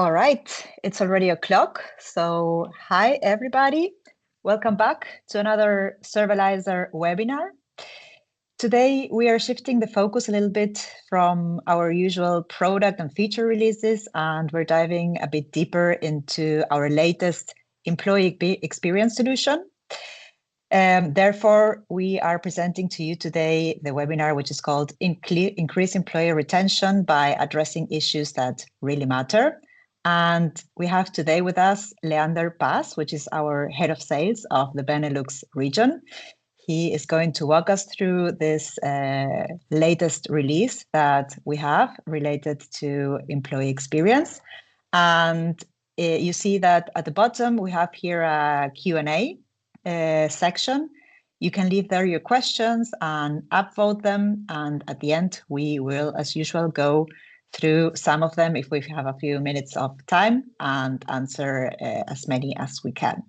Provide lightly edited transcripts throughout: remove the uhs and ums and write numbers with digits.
All right, it's already o'clock. So hi, everybody. Welcome back to another Survalyzer webinar. Today, we are shifting the focus a little bit from our usual product and feature releases, and we're diving a bit deeper into our latest employee experience solution. Therefore, we are presenting to you today the webinar, which is called Increase Employee Retention by Addressing Issues That Really Matter. And we have today with us Leander Pas, which is our head of sales of the Benelux region. He is going to walk us through this latest release that we have related to employee experience. And you see that at the bottom, we have here a Q&A section. You can leave there your questions and upvote them. And at the end, we will, as usual, go through some of them if we have a few minutes of time and answer as many as we can.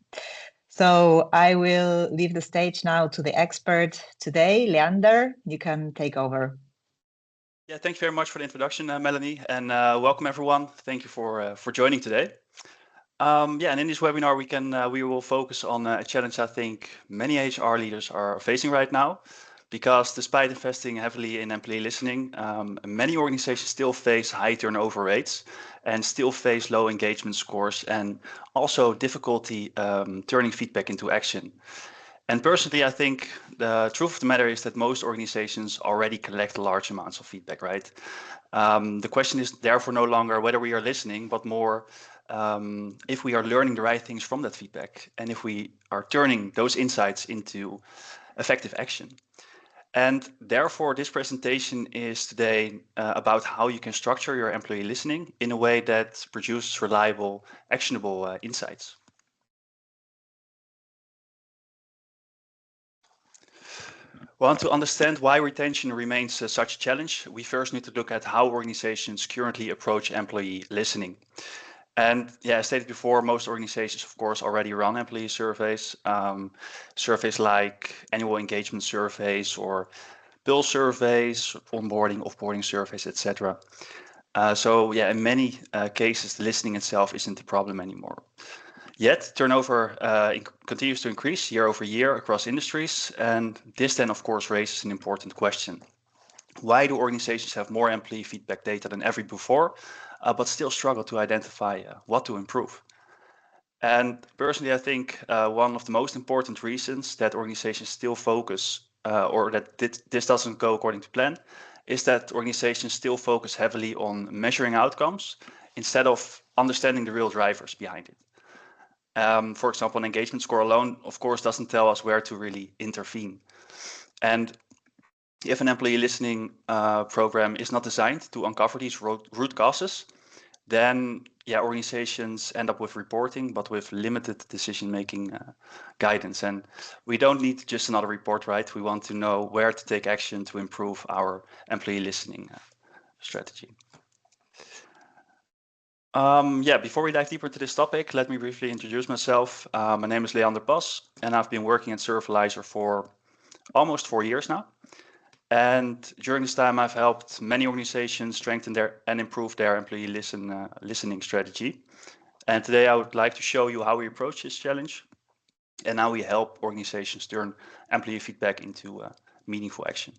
So I will leave the stage now to the expert today. Leander, you can take over. Yeah, thank you very much for the introduction, Melanie, and welcome everyone. Thank you for joining today. And in this webinar, we will focus on a challenge I think many HR leaders are facing right now, because despite investing heavily in employee listening, many organizations still face high turnover rates and still face low engagement scores and also difficulty turning feedback into action. And personally, I think the truth of the matter is that most organizations already collect large amounts of feedback, right? The question is therefore no longer whether we are listening, but more if we are learning the right things from that feedback and if we are turning those insights into effective action. And therefore, this presentation is today about how you can structure your employee listening in a way that produces reliable, actionable insights. Well, to understand why retention remains such a challenge, we first need to look at how organizations currently approach employee listening. And yeah, as stated before, most organizations, of course, already run employee surveys, surveys like annual engagement surveys or bill surveys, onboarding, offboarding surveys, etc. So yeah, in many cases, the listening itself isn't the problem anymore. Yet turnover continues to increase year over year across industries, and this then, of course, raises an important question. Why do organizations have more employee feedback data than ever before, but still struggle to identify what to improve? And personally, I think one of the most important reasons that organizations still focus or that this doesn't go according to plan is that organizations still focus heavily on measuring outcomes instead of understanding the real drivers behind it. For example, an engagement score alone, of course, doesn't tell us where to really intervene. And if an employee listening program is not designed to uncover these root causes, then organizations end up with reporting, but with limited decision-making guidance. And we don't need just another report, right? We want to know where to take action to improve our employee listening strategy. Before we dive deeper into this topic, let me briefly introduce myself. My name is Leander Pas, and I've been working at Survalyzer for almost 4 years now. And during this time, I've helped many organizations strengthen and improve their employee listening strategy. And today I would like to show you how we approach this challenge and how we help organizations turn employee feedback into meaningful action.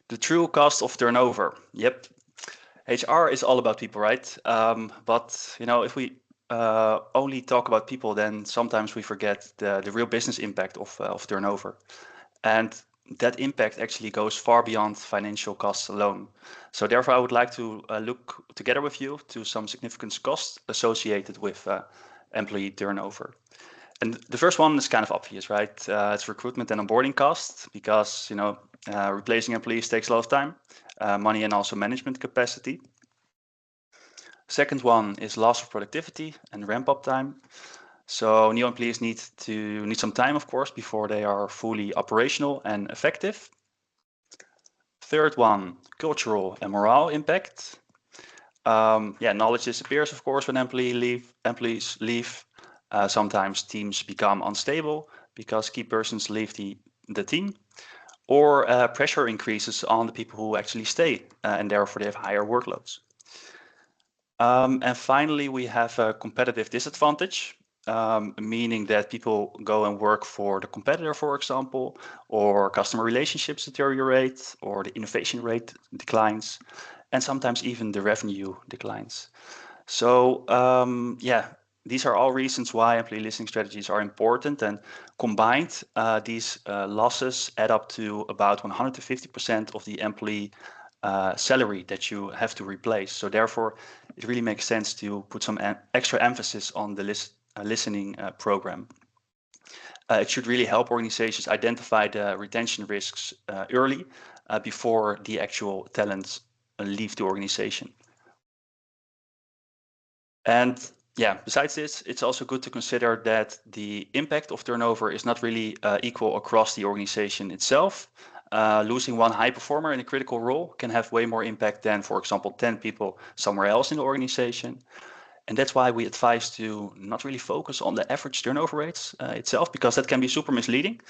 The true cost of turnover. Yep. HR is all about people, right? But if we only talk about people, then sometimes we forget the real business impact of turnover. And that impact actually goes far beyond financial costs alone. So therefore, I would like to look together with you to some significant costs associated with employee turnover. And the first one is kind of obvious, right? It's recruitment and onboarding costs, because replacing employees takes a lot of time, money, and also management capacity. Second one is loss of productivity and ramp-up time. So new employees need some time, of course, before they are fully operational and effective. Third one, cultural and morale impact. Knowledge disappears, of course, when employees leave. Sometimes teams become unstable because key persons leave the team, or pressure increases on the people who actually stay, and therefore they have higher workloads. And finally, we have a competitive disadvantage, meaning that people go and work for the competitor, for example, or customer relationships deteriorate, or the innovation rate declines, and sometimes even the revenue declines. So yeah, these are all reasons why employee listening strategies are important, and combined, these losses add up to about 150% of the employee salary that you have to replace. So therefore, it really makes sense to put some extra emphasis on the listening program. It should really help organizations identify the retention risks early before the actual talents leave the organization. And yeah, besides this, it's also good to consider that the impact of turnover is not really equal across the organization itself. Losing one high performer in a critical role can have way more impact than, for example, 10 people somewhere else in the organization. And that's why we advise to not really focus on the average turnover rates itself, because that can be super misleading.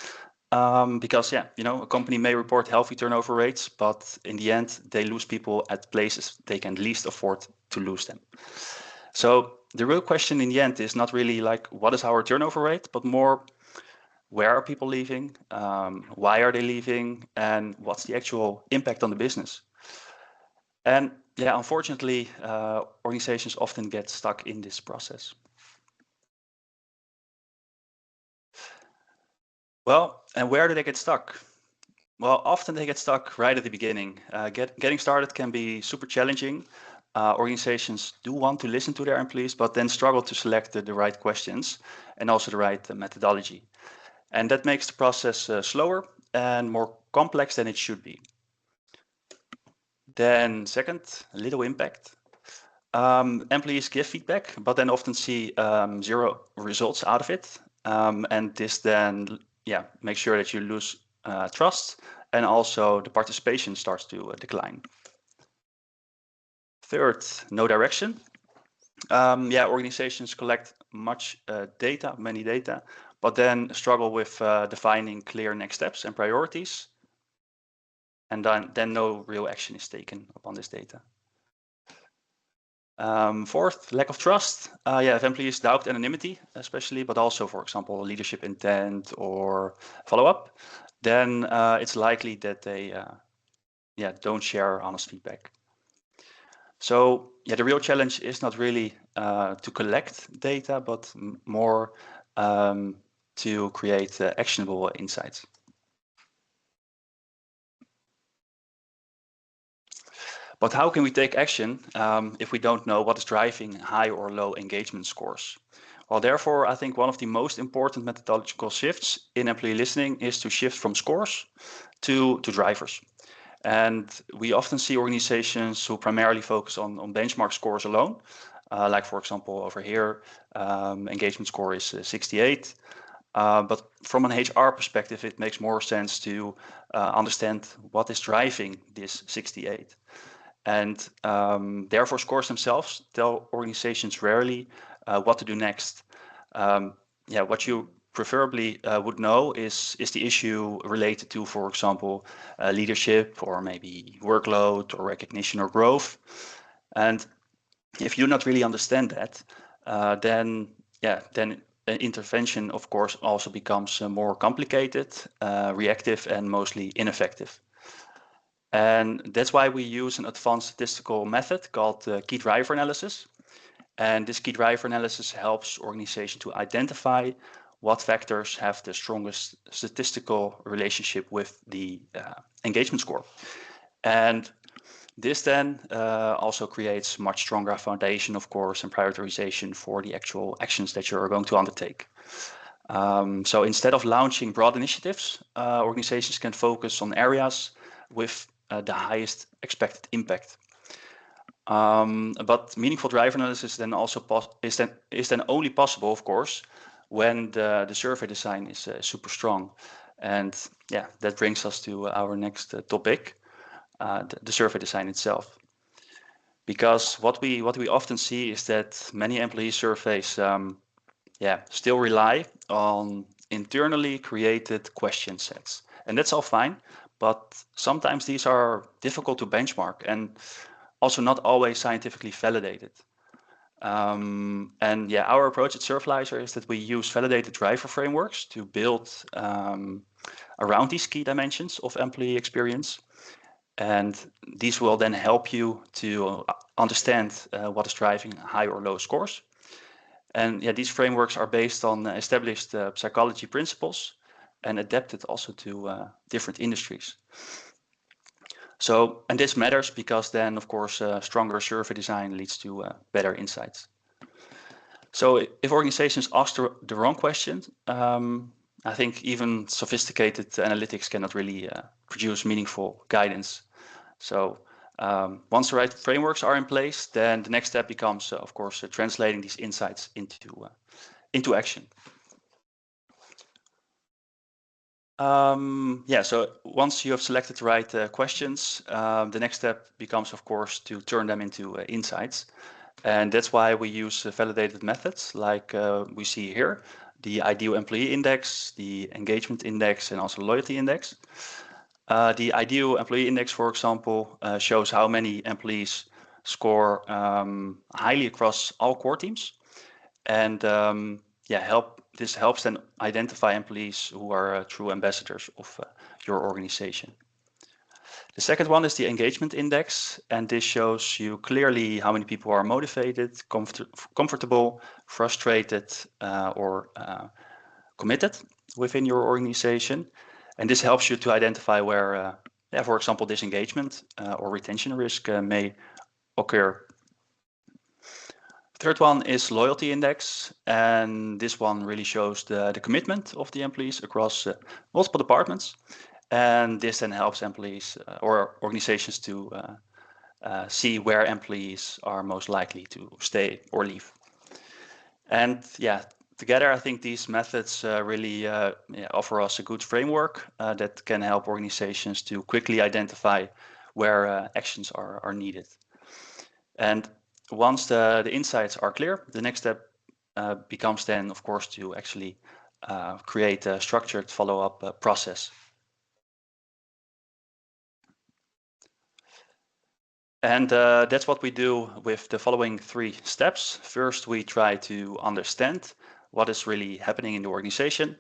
Because yeah, a company may report healthy turnover rates, but in the end, they lose people at places they can least afford to lose them. So the real question in the end is not really like, what is our turnover rate, but more, where are people leaving? Why are they leaving? And what's the actual impact on the business? And yeah, unfortunately, organizations often get stuck in this process. Well, and where do they get stuck? Well, often they get stuck right at the beginning. Getting started can be super challenging. Organizations do want to listen to their employees, but then struggle to select the right questions and also the right methodology. And that makes the process slower and more complex than it should be. Then second, little impact. Employees give feedback, but then often see zero results out of it. And this then, makes sure that you lose trust, and also the participation starts to decline. Third, no direction. Organizations collect many data, but then struggle with defining clear next steps and priorities. And then no real action is taken upon this data. Fourth, lack of trust. If employees doubt anonymity, especially, but also, for example, leadership intent or follow-up, then it's likely that they don't share honest feedback. So the real challenge is not really to collect data, but more to create actionable insights. But how can we take action if we don't know what is driving high or low engagement scores? Well, therefore, I think one of the most important methodological shifts in employee listening is to shift from scores to drivers. And we often see organizations who primarily focus on benchmark scores alone. Like, for example, over here, engagement score is 68. But from an HR perspective, it makes more sense to understand what is driving this 68. And therefore, scores themselves tell organizations rarely what to do next. What you preferably would know is the issue related to, for example, leadership, or maybe workload or recognition or growth. And if you not really understand that, then an intervention, of course, also becomes more complicated, reactive, and mostly ineffective. And that's why we use an advanced statistical method called key driver analysis. And this key driver analysis helps organizations to identify what factors have the strongest statistical relationship with the engagement score. And this then also creates much stronger foundation, of course, and prioritization for the actual actions that you're going to undertake. So instead of launching broad initiatives, organizations can focus on areas with the highest expected impact. But meaningful driver analysis then also is then only possible, of course, when the survey design is super strong. And that brings us to our next topic, the survey design itself. Because what we often see is that many employee surveys still rely on internally created question sets. And that's all fine, but sometimes these are difficult to benchmark. And also not always scientifically validated. And yeah, our approach at Survalyzer is that we use validated driver frameworks to build around these key dimensions of employee experience. And these will then help you to understand what is driving high or low scores. And yeah, these frameworks are based on established psychology principles and adapted also to different industries. So, and this matters because then, of course, stronger survey design leads to better insights. So if organizations ask the wrong question, I think even sophisticated analytics cannot really produce meaningful guidance. So once the right frameworks are in place, then the next step becomes, of course, translating these insights into action. Yeah, so once you have selected the right questions, the next step becomes, of course, to turn them into insights. And that's why we use validated methods like we see here, the ideal employee index, the engagement index, and also loyalty index. The ideal employee index, for example, shows how many employees score highly across all core teams. And yeah, this helps then identify employees who are true ambassadors of your organization. The second one is the engagement index, and this shows you clearly how many people are motivated, comfortable, frustrated, or committed within your organization. And this helps you to identify where, for example, disengagement or retention risk may occur. Third one is loyalty index, and this one really shows the commitment of the employees across multiple departments. And this then helps employees or organizations to see where employees are most likely to stay or leave. And yeah, together, I think these methods really offer us a good framework that can help organizations to quickly identify where actions are needed. And once the insights are clear, the next step becomes then, of course, to actually create a structured follow-up process. And that's what we do with the following 3 steps. First, we try to understand what is really happening in the organization.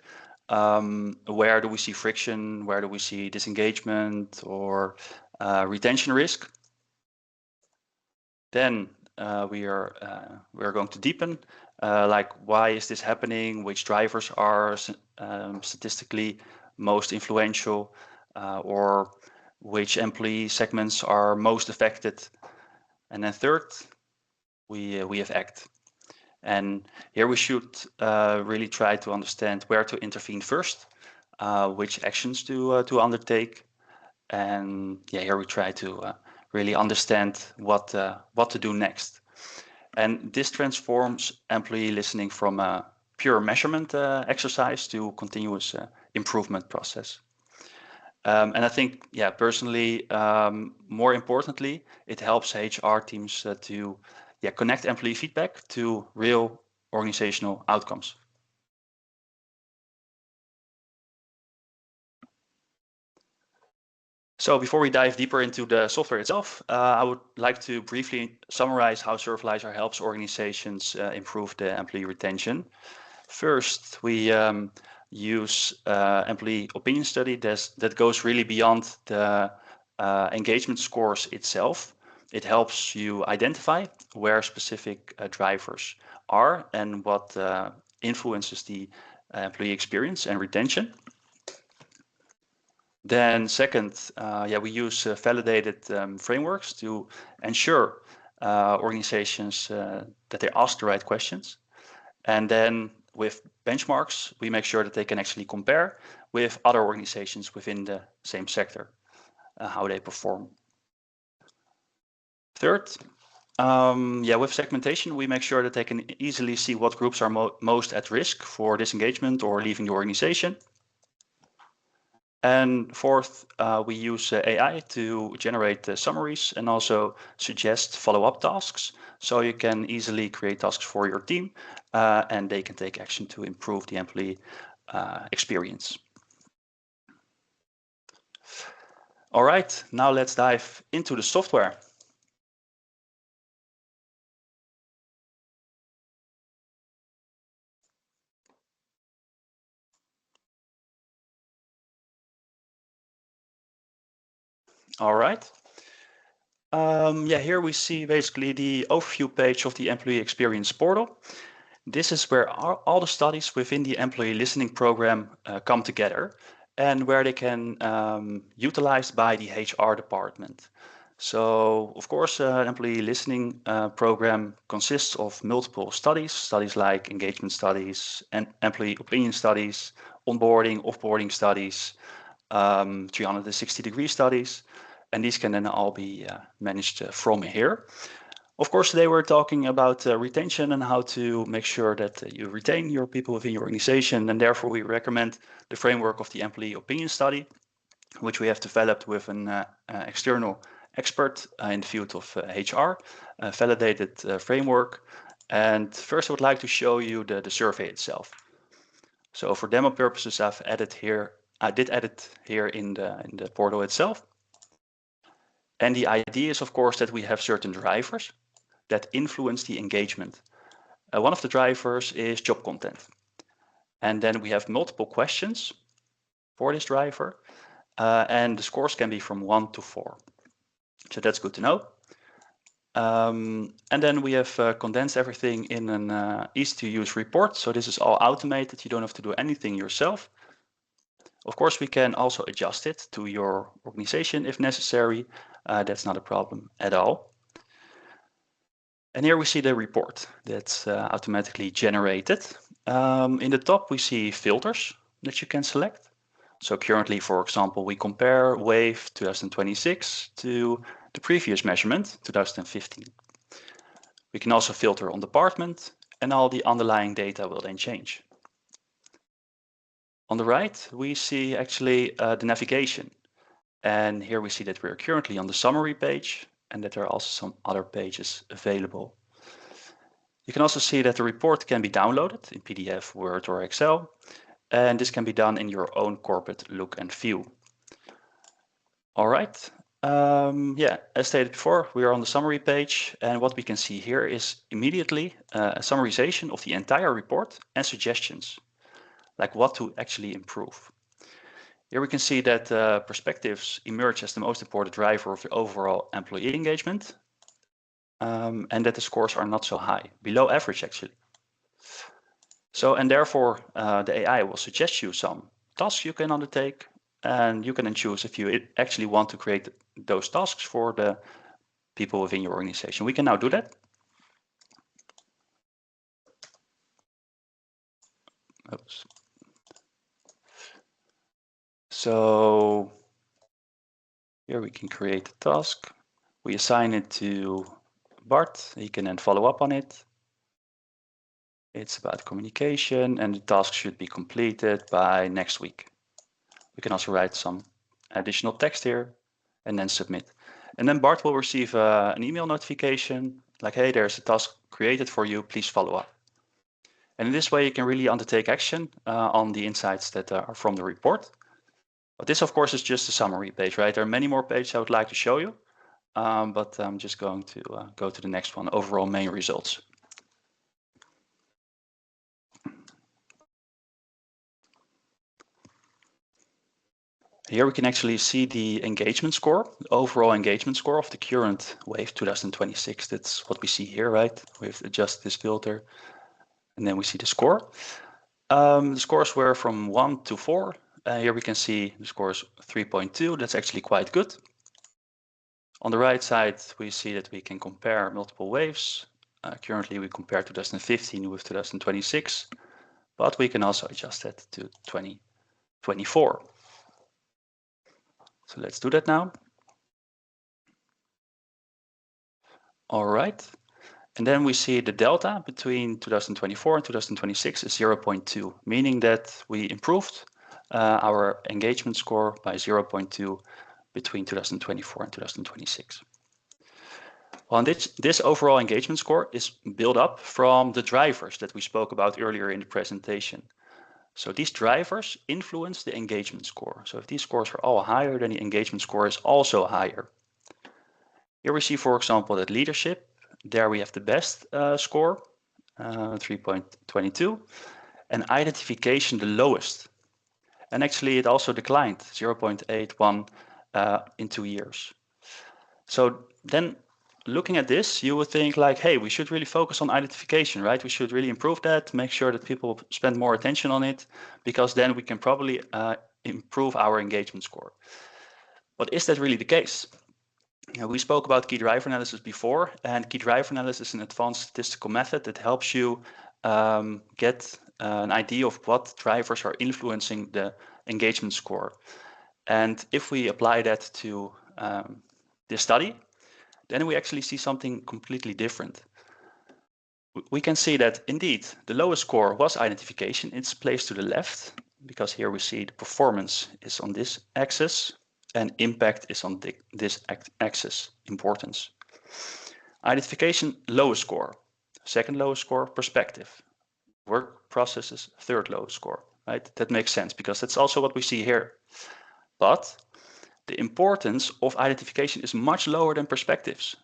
Where do we see friction? Where do we see disengagement or retention risk? Then we are going to deepen, like why is this happening? Which drivers are statistically most influential, or which employee segments are most affected? And then third, we have act. And here we should really try to understand where to intervene first, which actions to undertake, and yeah, here we try to really understand what to do next. And this transforms employee listening from a pure measurement exercise to continuous improvement process. And I think, yeah, personally, more importantly, it helps HR teams to connect employee feedback to real organizational outcomes. So before we dive deeper into the software itself, I would like to briefly summarize how Survalyzer helps organizations improve the employee retention. First, we use employee opinion study that goes really beyond the engagement scores itself. It helps you identify where specific drivers are and what influences the employee experience and retention. Then second, we use validated frameworks to ensure organizations that they ask the right questions. And then with benchmarks, we make sure that they can actually compare with other organizations within the same sector, how they perform. Third, with segmentation, we make sure that they can easily see what groups are most at risk for disengagement or leaving the organization. And fourth, we use AI to generate summaries and also suggest follow-up tasks. So you can easily create tasks for your team and they can take action to improve the employee experience. All right, now let's dive into the software. All right. Yeah, here we see basically the overview page of the employee experience portal. This is where all the studies within the employee listening program come together and where they can utilized by the HR department. So, of course, employee listening program consists of multiple studies like engagement studies and employee opinion studies, onboarding, offboarding studies, 360-degree studies, and these can then all be managed from here. Of course, today we're talking about retention and how to make sure that you retain your people within your organization, and therefore we recommend the framework of the employee opinion study, which we have developed with an external expert in the field of HR, a validated framework. And first I would like to show you the survey itself. So for demo purposes, I did edit here in the portal itself. And the idea is, of course, that we have certain drivers that influence the engagement. One of the drivers is job content. And then we have multiple questions for this driver. And the scores can be from 1 to 4. So that's good to know. And then we have condensed everything in an easy-to-use report. So this is all automated. You don't have to do anything yourself. Of course, we can also adjust it to your organization if necessary. That's not a problem at all. And here we see the report that's automatically generated. In the top, we see filters that you can select. So currently, for example, we compare wave 2026 to the previous measurement, 2015. We can also filter on department, and all the underlying data will then change. On the right, we see actually the navigation. And here we see that we're currently on the summary page and that there are also some other pages available. You can also see that the report can be downloaded in PDF, Word, or Excel. And this can be done in your own corporate look and feel. All right. Yeah, as stated before, we are on the summary page. And what we can see here is immediately a summarization of the entire report and suggestions, like what to actually improve. Here we can see that perspectives emerge as the most important driver of the overall employee engagement, and that the scores are not so high, below average actually. So, and therefore the AI will suggest you some tasks you can undertake, and you can then choose if you actually want to create those tasks for the people within your organization. We can now do that. Oops. So here we can create a task. We assign it to Bart. He can then follow up on it. It's about communication, and the task should be completed by next week. We can also write some additional text here and then submit. And then Bart will receive an email notification like, hey, there's a task created for you, please follow up. And in this way, you can really undertake action on the insights that are from the report. But this, of course, is just a summary page, right? There are many more pages I would like to show you, but I'm just going to go to the next one, overall main results. Here we can actually see the engagement score, the overall engagement score of the current wave 2026. That's what we see here, right? We've adjusted this filter, and then we see the score. The scores were from 1 to 4. Here we can see the score is 3.2. That's actually quite good. On the right side, we see that we can compare multiple waves. Currently, we compare 2015 with 2026, but we can also adjust that to 2024. So let's do that now. All right. And then we see the delta between 2024 and 2026 is 0.2, meaning that we improved our engagement score by 0.2 between 2024 and 2026. Well, this overall engagement score is built up from the drivers that we spoke about earlier in the presentation. So these drivers influence the engagement score. So if these scores are all higher, then the engagement score is also higher. Here we see, for example, that leadership, there we have the best score, 3.22, and identification the lowest. And actually it also declined 0.81 in 2 years. So then looking at this, you would think like, hey, we should really focus on identification, right? We should really improve that, make sure that people spend more attention on it, because then we can probably improve our engagement score. But is that really the case? We spoke about key driver analysis before, and key driver analysis is an advanced statistical method that helps you get an idea of what drivers are influencing the engagement score. And if we apply that to this study, then we actually see something completely different. We can see that indeed the lowest score was identification. It's placed to the left, because here we see the performance is on this axis and impact is on this axis, importance. Identification, lowest score. Second lowest score, perspective. Work processes, third lowest score, right? That makes sense because that's also what we see here. But the importance of identification is much lower than perspectives.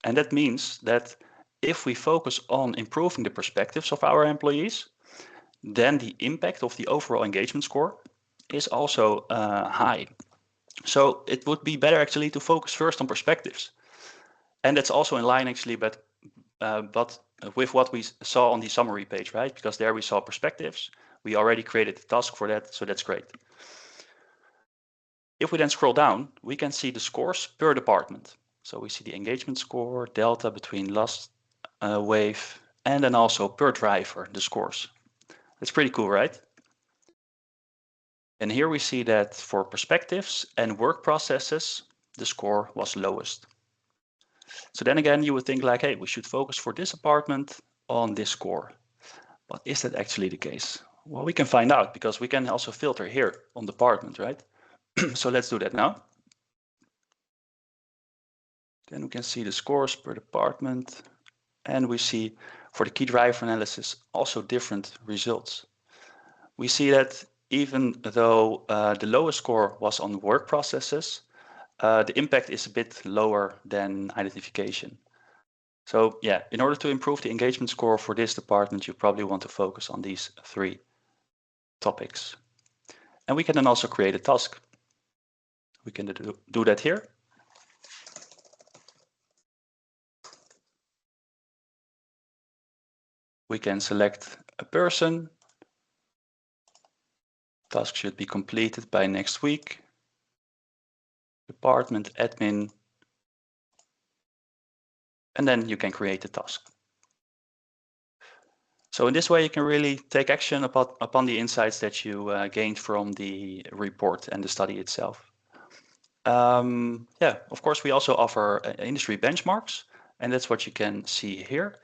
And that means that if we focus on improving the perspectives of our employees, then the impact of the overall engagement score is also high. So it would be better actually to focus first on perspectives. And that's also in line actually, but with what we saw on the summary page, right? Because there we saw perspectives. We already created a task for that, so that's great. If we then scroll down, we can see the scores per department. So we see the engagement score, delta between last wave, and then also per driver, the scores. That's pretty cool, right? And here we see that for perspectives and work processes, the score was lowest. So then again, you would think like, hey, we should focus for this department on this score. But is that actually the case? Well, we can find out because we can also filter here on department, right? So let's do that now. Then we can see the scores per department. And we see for the key driver analysis also different results. We see that even though the lowest score was on work processes, the impact is a bit lower than identification. So yeah, in order to improve the engagement score for this department, you probably want to focus on these 3 topics. And we can then also create a task. We can do that here. We can select a person. Task should be completed by next week. Department admin. And then you can create the task. So in this way, you can really take action upon the insights that you gained from the report and the study itself. Yeah, of course, we also offer industry benchmarks, and that's what you can see here.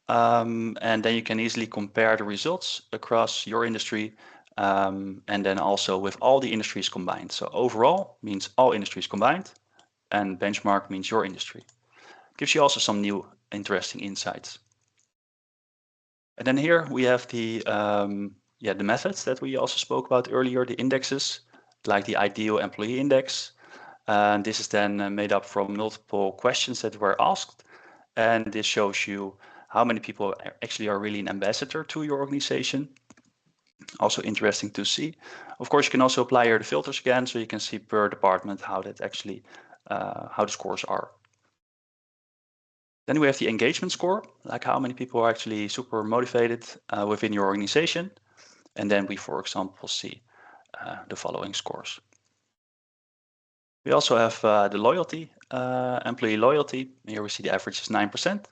And then you can easily compare the results across your industry, and then also with all the industries combined. So overall means all industries combined, and benchmark means your industry. Gives you also some new interesting insights. And then here we have the methods that we also spoke about earlier, the indexes, like the ideal employee index. And this is then made up from multiple questions that were asked. And this shows you how many people actually are really an ambassador to your organization. Also interesting to see. Of course, you can also apply here the filters again, so you can see per department how that actually, how the scores are. Then we have the engagement score, like how many people are actually super motivated within your organization. And then we, for example, see the following scores. We also have the loyalty, employee loyalty. Here we see the average is 9%.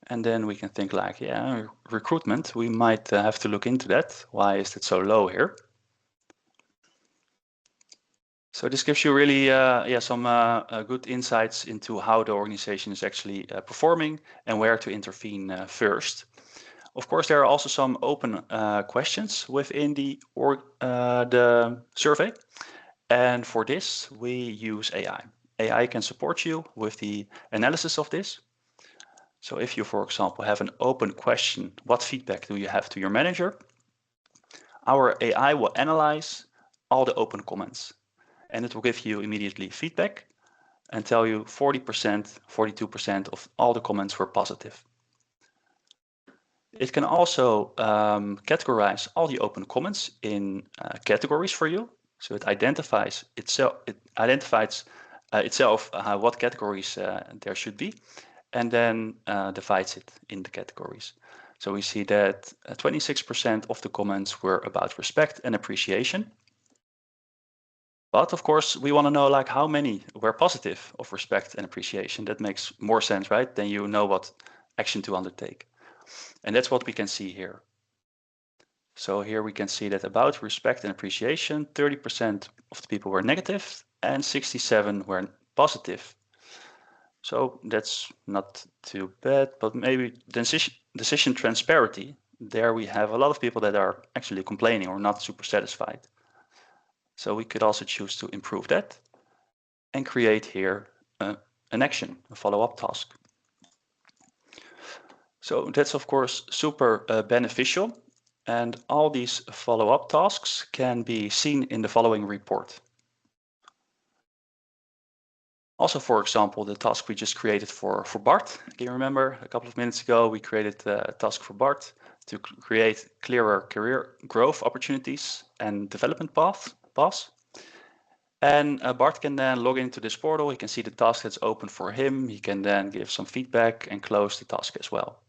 And then we can think like, yeah, recruitment, we might have to look into that. Why is it so low here? So this gives you really some good insights into how the organization is actually performing and where to intervene first. Of course, there are also some open questions within the survey. And for this, we use AI. AI can support you with the analysis of this. So if you, for example, have an open question, what feedback do you have to your manager? Our AI will analyze all the open comments. And it will give you immediately feedback and tell you 40%, 42% of all the comments were positive. It can also categorize all the open comments in categories for you. So it identifies itself. It identifies itself what categories there should be, and then divides it in the categories. So we see that 26% of the comments were about respect and appreciation. But of course, we want to know like how many were positive of respect and appreciation. That makes more sense, right? Then you know what action to undertake. And that's what we can see here. So here we can see that about respect and appreciation, 30% of the people were negative and 67 were positive. So that's not too bad, but maybe decision transparency, there we have a lot of people that are actually complaining or not super satisfied. So we could also choose to improve that and create here an action, a follow-up task. So that's of course super beneficial, and all these follow-up tasks can be seen in the following report. Also, for example, the task we just created for Bart. Can you remember a couple of minutes ago, we created a task for Bart to create clearer career growth opportunities and development paths. And Bart can then log into this portal. He can see the task that's open for him. He can then give some feedback and close the task as well.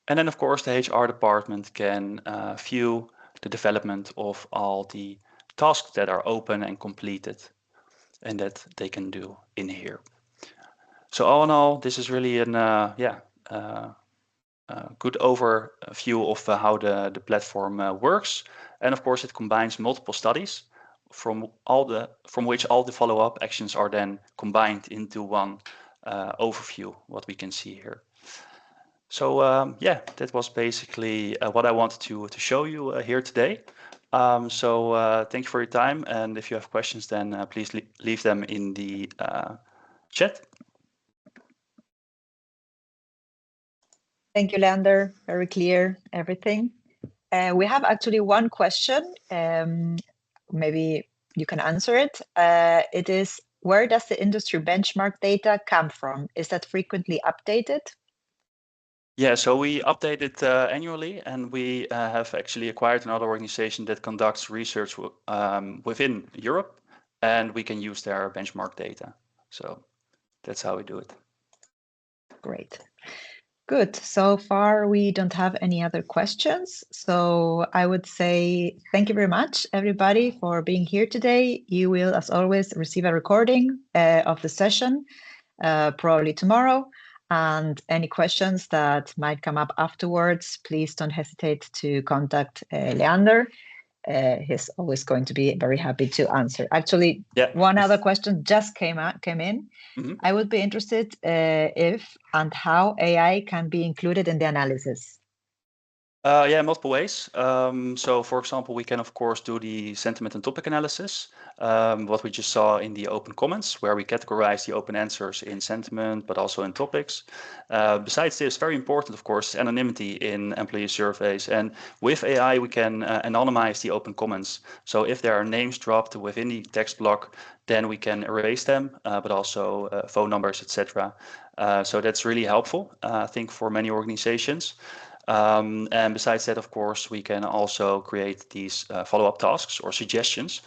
And then, of course, the HR department can view the development of all the tasks that are open and completed, and that they can do in here. So all in all, this is really an good overview of how the platform works. And of course, it combines multiple studies from which all the follow-up actions are then combined into one overview, what we can see here. So that was basically what I wanted to show you here today. So thank you for your time, and if you have questions, then please leave them in the chat. Thank you, Leander. Very clear, everything. We have actually one question. Maybe you can answer it. It is, where does the industry benchmark data come from? Is that frequently updated? Yeah, so we update it annually, and we have actually acquired another organization that conducts research within Europe, and we can use their benchmark data. So that's how we do it. Great. Good. So far, we don't have any other questions. So I would say thank you very much, everybody, for being here today. You will, as always, receive a recording of the session, probably tomorrow. And any questions that might come up afterwards, please don't hesitate to contact Leander. He's always going to be very happy to answer. Actually, one other question just came in. Mm-hmm. I would be interested if and how AI can be included in the analysis. Multiple ways. So, for example, we can, of course, do the sentiment and topic analysis, what we just saw in the open comments, where we categorize the open answers in sentiment, but also in topics. Besides this, very important, of course, anonymity in employee surveys. And with AI, we can anonymize the open comments. So if there are names dropped within the text block, then we can erase them, but also phone numbers, etc. So that's really helpful, I think, for many organizations. And besides that, of course, we can also create these follow-up tasks or suggestions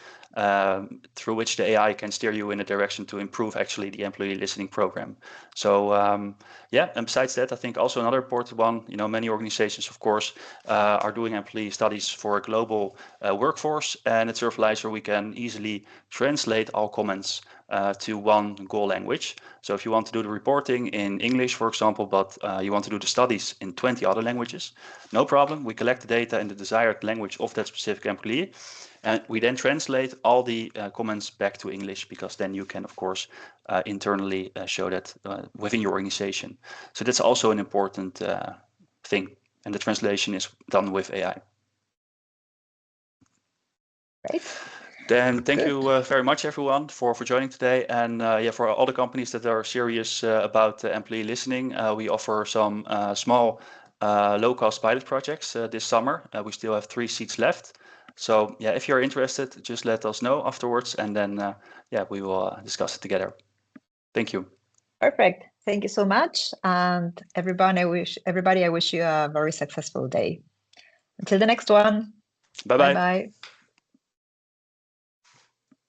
through which the AI can steer you in a direction to improve actually the employee listening program. So and besides that, I think also another important one, many organizations, of course, are doing employee studies for a global workforce, and at Survalyzer we can easily translate all comments to one goal language. So if you want to do the reporting in English, for example, but you want to do the studies in 20 other languages, no problem. We collect the data in the desired language of that specific employee, and we then translate all the comments back to English, because then you can, of course, internally show that within your organization. So that's also an important thing, and the translation is done with AI. Great. Then thank you very much, everyone, for joining today. And for all the companies that are serious about employee listening, we offer some small low-cost pilot projects this summer. We still have 3 seats left. So if you're interested, just let us know afterwards, and then we will discuss it together. Thank you. Perfect. Thank you so much. And everybody, I wish you a very successful day. Until the next one. Bye-bye. Bye-bye.